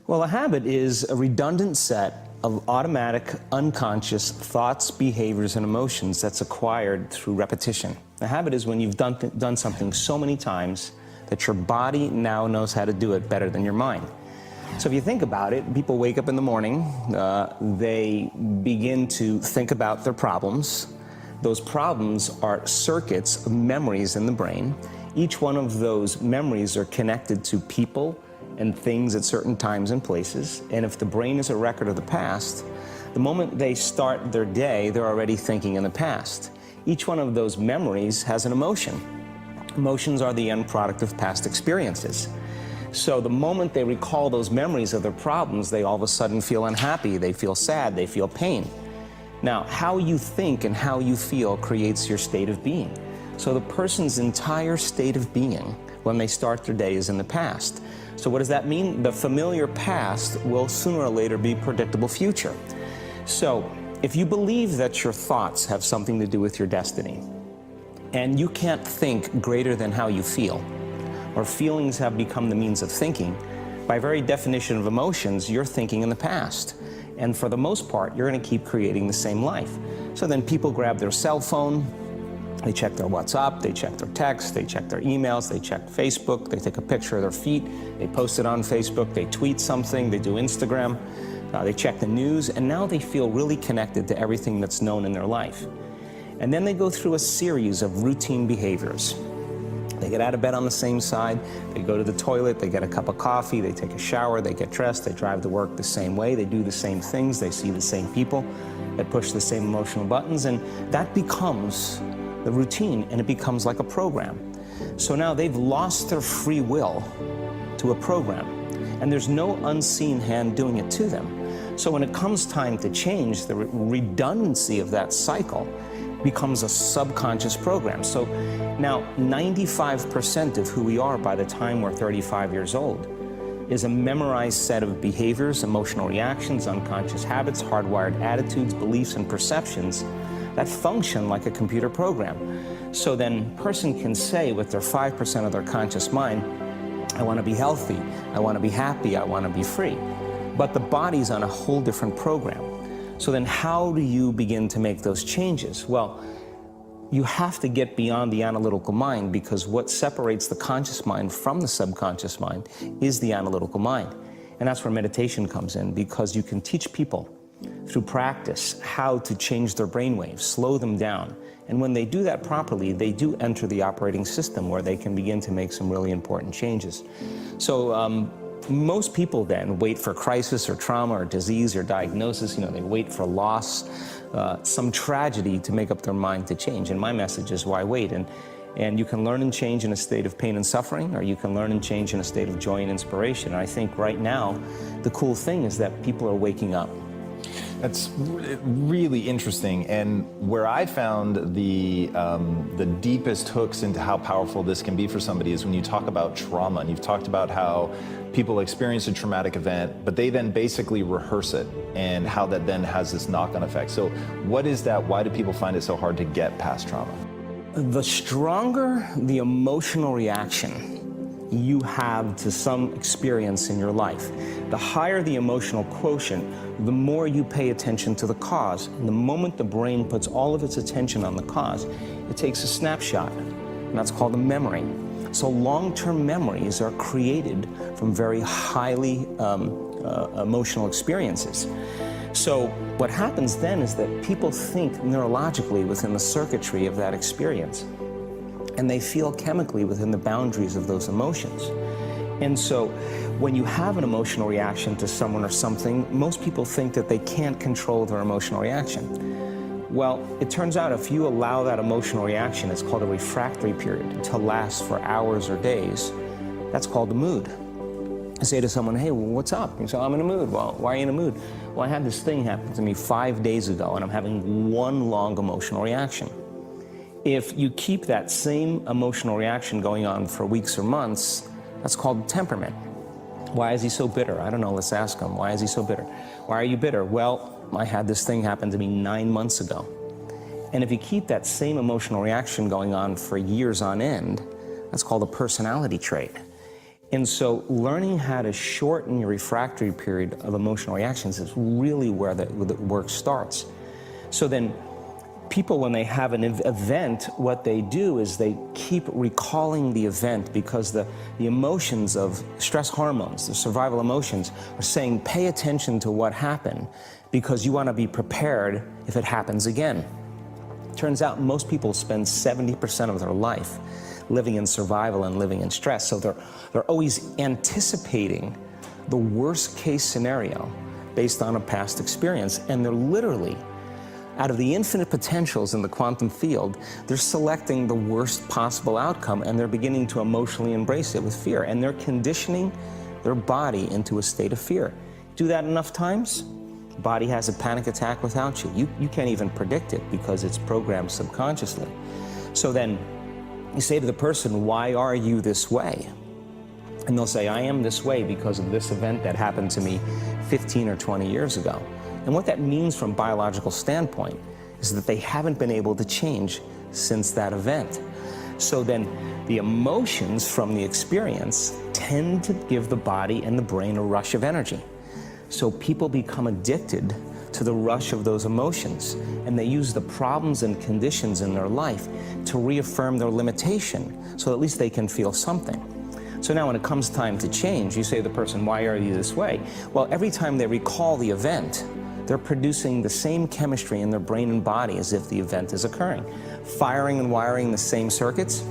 Well, a habit is a redundant set of automatic, unconscious thoughts, behaviors, and emotions that's acquired through repetition. A habit is when you've done something so many times that your body now knows how to do it better than your mind. So if you think about it, people wake up in the morning, they begin to think about their problems. Those problems are circuits of memories in the brain. Each one of those memories are connected to people and things at certain times and places. And if the brain is a record of the past, the moment they start their day, they're already thinking in the past. Each one of those memories has an emotion. Emotions are the end product of past experiences. So the moment they recall those memories of their problems, they all of a sudden feel unhappy, they feel sad, they feel pain. Now, how you think and how you feel creates your state of being. So the person's entire state of being when they start their day is in the past. So what does that mean? The familiar past will sooner or later be predictable future. So if you believe that your thoughts have something to do with your destiny, and you can't think greater than how you feel, or feelings have become the means of thinking, by very definition of emotions, you're thinking in the past. And for the most part, you're going to keep creating the same life. So then people grab their cell phone, they check their WhatsApp, they check their texts, they check their emails, they check Facebook, they take a picture of their feet, they post it on Facebook, they tweet something, they do Instagram, they check the news, and now they feel really connected to everything that's known in their life. And then they go through a series of routine behaviors. They get out of bed on the same side, they go to the toilet, they get a cup of coffee, they take a shower, they get dressed, they drive to work the same way, they do the same things, they see the same people, they push the same emotional buttons, and that becomes the routine, and it becomes like a program. So now they've lost their free will to a program, and there's no unseen hand doing it to them. So when it comes time to change, the redundancy of that cycle becomes a subconscious program. So now 95% of who we are by the time we're 35 years old is a memorized set of behaviors, emotional reactions, unconscious habits, hardwired attitudes, beliefs, and perceptions that function like a computer program. So then a person can say with their 5% of their conscious mind, I want to be healthy, I want to be happy, I want to be free. But the body's on a whole different program. So then how do you begin to make those changes? Well, you have to get beyond the analytical mind, because what separates the conscious mind from the subconscious mind is the analytical mind. And that's where meditation comes in, because you can teach people through practice how to change their brainwaves, slow them down. And when they do that properly, they do enter the operating system where they can begin to make some really important changes. So most people then wait for crisis or trauma or disease or diagnosis. They wait for loss, some tragedy to make up their mind to change. And my message is, why wait? And you can learn and change in a state of pain and suffering, or you can learn and change in a state of joy and inspiration. And I think right now, the cool thing is that people are waking up. That's really interesting, and where I found the deepest hooks into how powerful this can be for somebody is when you talk about trauma, and you've talked about how people experience a traumatic event, but they then basically rehearse it, and how that then has this knock-on effect. So what is that? Why do people find it so hard to get past trauma? The stronger the emotional reaction you have to some experience in your life, the higher the emotional quotient, the more you pay attention to the cause. And the moment the brain puts all of its attention on the cause, it takes a snapshot, and that's called a memory. So long-term memories are created from very highly emotional experiences. So what happens then is that people think neurologically within the circuitry of that experience, and they feel chemically within the boundaries of those emotions. And so when you have an emotional reaction to someone or something, most people think that they can't control their emotional reaction. Well, it turns out if you allow that emotional reaction, it's called a refractory period, to last for hours or days, that's called a mood. I say to someone, hey, what's up? You say, I'm in a mood. Well, why are you in a mood? Well, I had this thing happen to me 5 days ago, and I'm having one long emotional reaction. If you keep that same emotional reaction going on for weeks or months, that's called temperament. Why is he so bitter? I don't know, let's ask him. Why is he so bitter? Why are you bitter? Well, I had this thing happen to me 9 months ago. And if you keep that same emotional reaction going on for years on end, that's called a personality trait. And so learning how to shorten your refractory period of emotional reactions is really where the work starts. So then people, when they have an event, what they do is they keep recalling the event, because the emotions of stress hormones, the survival emotions, are saying pay attention to what happened because you want to be prepared if it happens again. Turns out most people spend 70% of their life living in survival and living in stress. So they're always anticipating the worst case scenario based on a past experience. And they're literally, out of the infinite potentials in the quantum field, they're selecting the worst possible outcome, and they're beginning to emotionally embrace it with fear. And they're conditioning their body into a state of fear. Do that enough times, the body has a panic attack without you. You can't even predict it because it's programmed subconsciously. So then you say to the person, why are you this way? And they'll say, I am this way because of this event that happened to me 15 or 20 years ago. And what that means from a biological standpoint is that they haven't been able to change since that event. So then the emotions from the experience tend to give the body and the brain a rush of energy. So people become addicted to the rush of those emotions, and they use the problems and conditions in their life to reaffirm their limitation, so at least they can feel something. So now when it comes time to change, you say to the person, why are you this way? Well, every time they recall the event, they're producing the same chemistry in their brain and body as if the event is occurring, firing and wiring the same circuits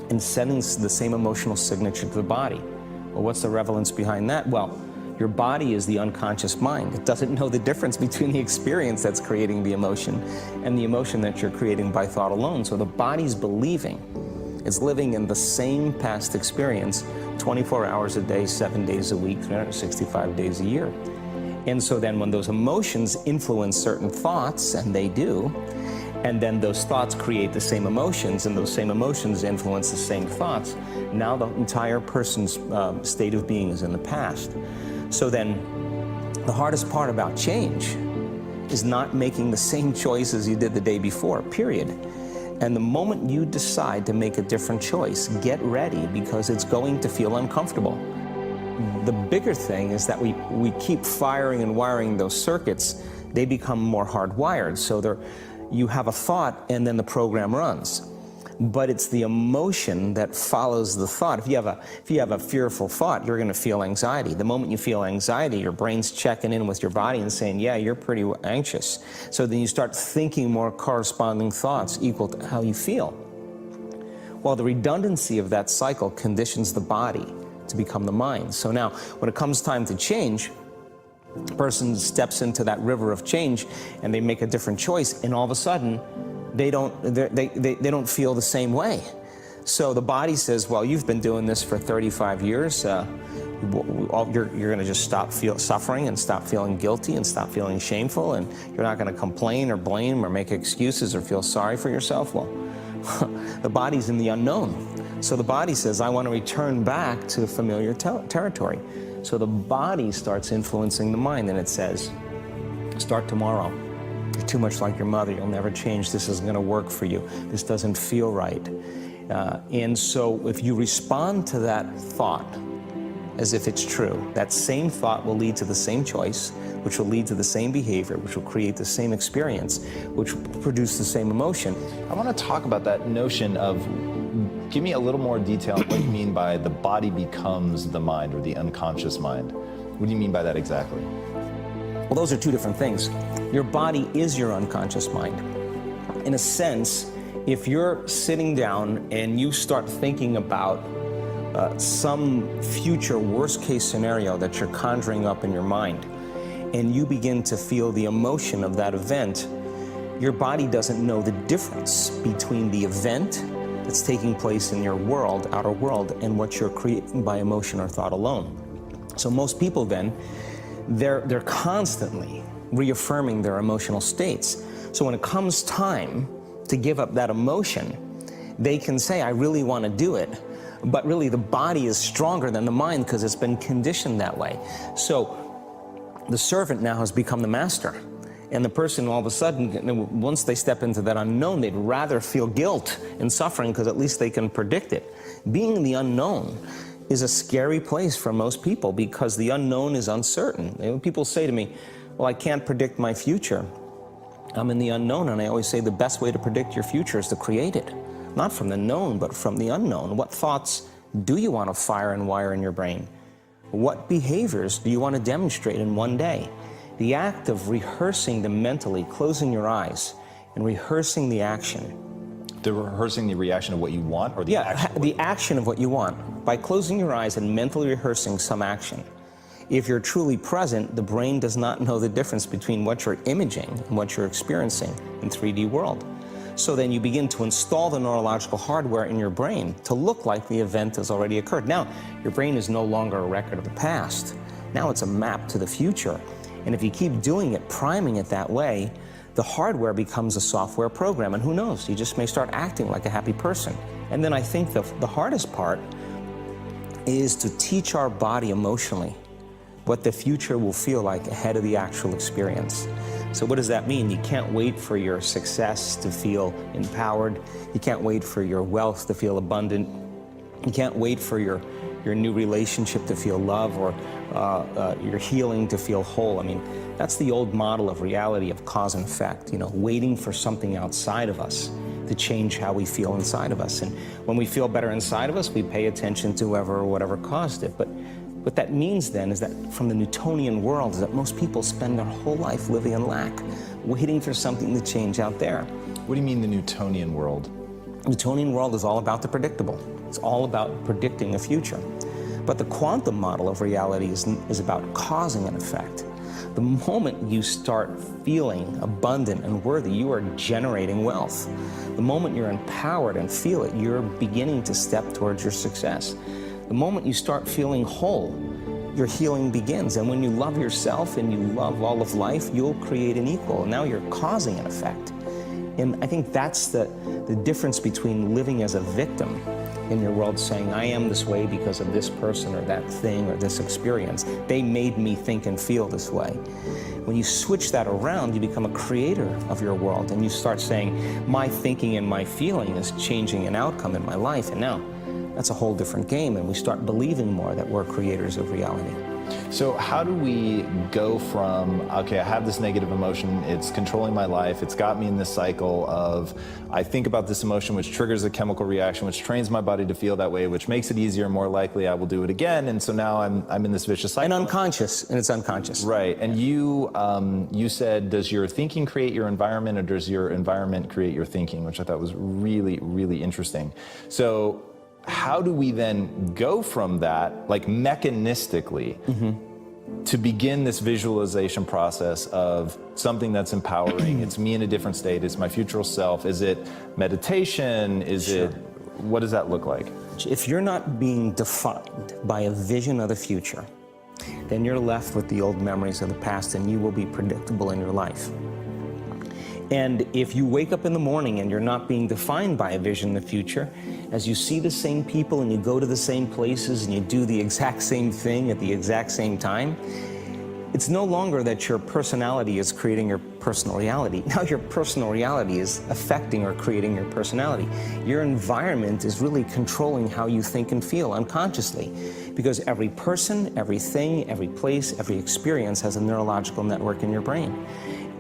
and sending the same emotional signature to the body. Well, what's the relevance behind that? Well, your body is the unconscious mind. It doesn't know the difference between the experience that's creating the emotion and the emotion that you're creating by thought alone. So the body's believing it's living in the same past experience 24 hours a day, 7 days a week, 365 days a year. And so then when those emotions influence certain thoughts, and they do, and then those thoughts create the same emotions, and those same emotions influence the same thoughts, now the entire person's state of being is in the past. So then the hardest part about change is not making the same choices you did the day before, period. And the moment you decide to make a different choice, get ready, because it's going to feel uncomfortable. The bigger thing is that we keep firing and wiring those circuits. They become more hardwired. So you have a thought and then the program runs. But it's the emotion that follows the thought. If you have a fearful thought, you're going to feel anxiety. The moment you feel anxiety, your brain's checking in with your body and saying, yeah, you're pretty anxious. So then you start thinking more corresponding thoughts equal to how you feel. Well, the redundancy of that cycle conditions the body to become the mind. So now, when it comes time to change, the person steps into that river of change and they make a different choice, and all of a sudden, they don't feel the same way. So the body says, well, you've been doing this for 35 years. You're going to just stop suffering and stop feeling guilty and stop feeling shameful, and you're not going to complain or blame or make excuses or feel sorry for yourself. Well, the body's in the unknown. So the body says, I want to return back to familiar territory. So the body starts influencing the mind, and it says, start tomorrow. You're too much like your mother. You'll never change. This isn't going to work for you. This doesn't feel right. And so if you respond to that thought as if it's true, that same thought will lead to the same choice, which will lead to the same behavior, which will create the same experience, which will produce the same emotion. I want to talk about that notion of, give me a little more detail on what you mean by the body becomes the mind, or the unconscious mind. What do you mean by that exactly? Well, those are two different things. Your body is your unconscious mind. In a sense, if you're sitting down and you start thinking about some future worst-case scenario that you're conjuring up in your mind, and you begin to feel the emotion of that event, your body doesn't know the difference between the event that's taking place in your world, outer world, and what you're creating by emotion or thought alone. So most people then, they're constantly reaffirming their emotional states. So when it comes time to give up that emotion, they can say, I really want to do it, but really the body is stronger than the mind because it's been conditioned that way. So the servant now has become the master. And the person, all of a sudden, once they step into that unknown, they'd rather feel guilt and suffering because at least they can predict it. Being in the unknown is a scary place for most people because the unknown is uncertain. You know, people say to me, well, I can't predict my future. I'm in the unknown, and I always say the best way to predict your future is to create it. Not from the known, but from the unknown. What thoughts do you want to fire and wire in your brain? What behaviors do you want to demonstrate in one day? The act of rehearsing them mentally, closing your eyes, and rehearsing the action. The rehearsing the reaction of what you want, or the action? The action of what you want. By closing your eyes and mentally rehearsing some action. If you're truly present, the brain does not know the difference between what you're imaging and what you're experiencing in 3D world. So then you begin to install the neurological hardware in your brain to look like the event has already occurred. Now, your brain is no longer a record of the past. Now it's a map to the future. And if you keep doing it, priming it that way, the hardware becomes a software program. And who knows, you just may start acting like a happy person. And then I think the hardest part is to teach our body emotionally what the future will feel like ahead of the actual experience. So what does that mean? You can't wait for your success to feel empowered. You can't wait for your wealth to feel abundant. You can't wait for your new relationship to feel love, or your healing to feel whole. I mean, that's the old model of reality, of cause and effect, you know, waiting for something outside of us to change how we feel inside of us. And when we feel better inside of us, we pay attention to whoever or whatever caused it. But what that means then is that from the Newtonian world is that most people spend their whole life living in lack, waiting for something to change out there. What do you mean the Newtonian world? The Newtonian world is all about the predictable. It's all about predicting a future. But the quantum model of reality is about causing an effect. The moment you start feeling abundant and worthy, you are generating wealth. The moment you're empowered and feel it, you're beginning to step towards your success. The moment you start feeling whole, your healing begins. And when you love yourself and you love all of life, you'll create an equal. And now you're causing an effect. And I think that's the difference between living as a victim in your world, saying, I am this way because of this person or that thing or this experience. They made me think and feel this way. When you switch that around, you become a creator of your world, and you start saying, my thinking and my feeling is changing an outcome in my life. And now, that's a whole different game, and we start believing more that we're creators of reality. So how do we go from, okay, I have this negative emotion, it's controlling my life, it's got me in this cycle of, I think about this emotion, which triggers a chemical reaction, which trains my body to feel that way, which makes it easier, more likely I will do it again, and so now I'm in this vicious cycle. And unconscious, and it's unconscious. Right, and you said, does your thinking create your environment, or does your environment create your thinking, which I thought was really, really interesting. So how do we then go from that, like mechanistically, to begin this visualization process of something that's empowering? It's me in a different state, it's my future self. Is it meditation? Is it, what does that look like? If you're not being defined by a vision of the future, then you're left with the old memories of the past, and you will be predictable in your life. And if you wake up in the morning and you're not being defined by a vision of the future, as you see the same people and you go to the same places and you do the exact same thing at the exact same time, it's no longer that your personality is creating your personal reality. Now your personal reality is affecting or creating your personality. Your environment is really controlling how you think and feel unconsciously, because every person, everything, every place, every experience has a neurological network in your brain.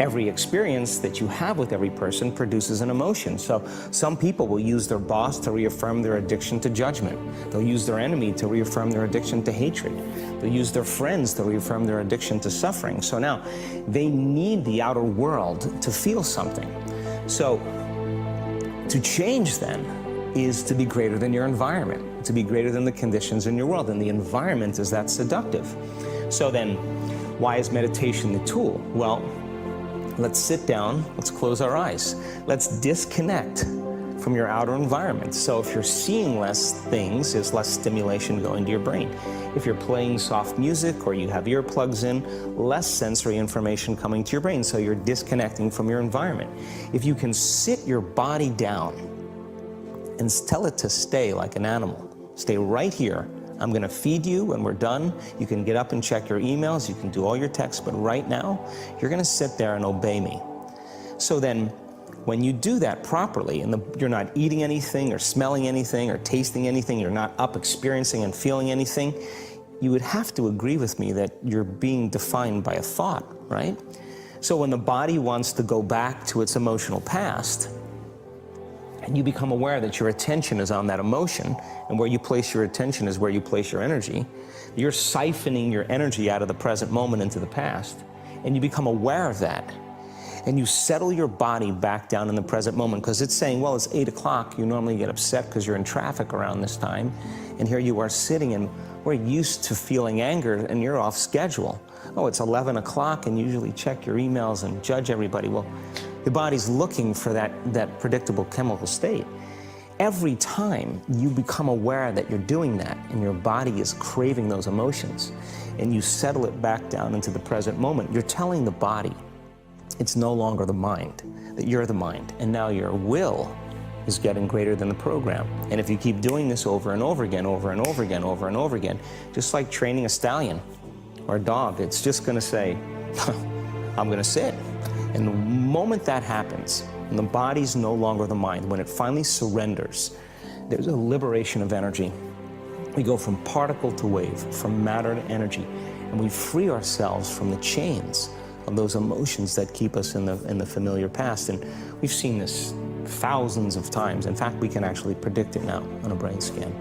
Every experience that you have with every person produces an emotion. So some people will use their boss to reaffirm their addiction to judgment. They'll use their enemy to reaffirm their addiction to hatred. They'll use their friends to reaffirm their addiction to suffering. So now they need the outer world to feel something. So to change then is to be greater than your environment, to be greater than the conditions in your world. And the environment is that seductive. So then why is meditation the tool? Well, let's sit down, let's close our eyes. Let's disconnect from your outer environment. So if you're seeing less things, there's less stimulation going to your brain. If you're playing soft music or you have earplugs in, less sensory information coming to your brain, so you're disconnecting from your environment. If you can sit your body down and tell it to stay like an animal, stay right here, I'm going to feed you when we're done. You can get up and check your emails. You can do all your texts. But right now, you're going to sit there and obey me. So then, When you do that properly, and you're not eating anything or smelling anything or tasting anything, you're not up experiencing and feeling anything, you would have to agree with me that you're being defined by a thought, right? So when the body wants to go back to its emotional past, and you become aware that your attention is on that emotion, and where you place your attention is where you place your energy, you're siphoning your energy out of the present moment into the past, and you become aware of that. And you settle your body back down in the present moment, because it's saying, well, it's 8 o'clock. You normally get upset because you're in traffic around this time. And here you are sitting, and we're used to feeling anger, and you're off schedule. Oh, it's 11 o'clock, and you usually check your emails and judge everybody. Well, the body's looking for that predictable chemical state. Every time you become aware that you're doing that, and your body is craving those emotions, and you settle it back down into the present moment, you're telling the body, it's no longer the mind, that you're the mind, and now your will is getting greater than the program. And if you keep doing this over and over again, over and over again, over and over again, just like training a stallion or a dog, it's just going to say, I'm going to sit. And the moment that happens, and the body's no longer the mind, when it finally surrenders, there's a liberation of energy. We go from particle to wave, from matter to energy, and we free ourselves from the chains of those emotions that keep us in the familiar past. And we've seen this thousands of times. In fact, we can actually predict it now on a brain scan.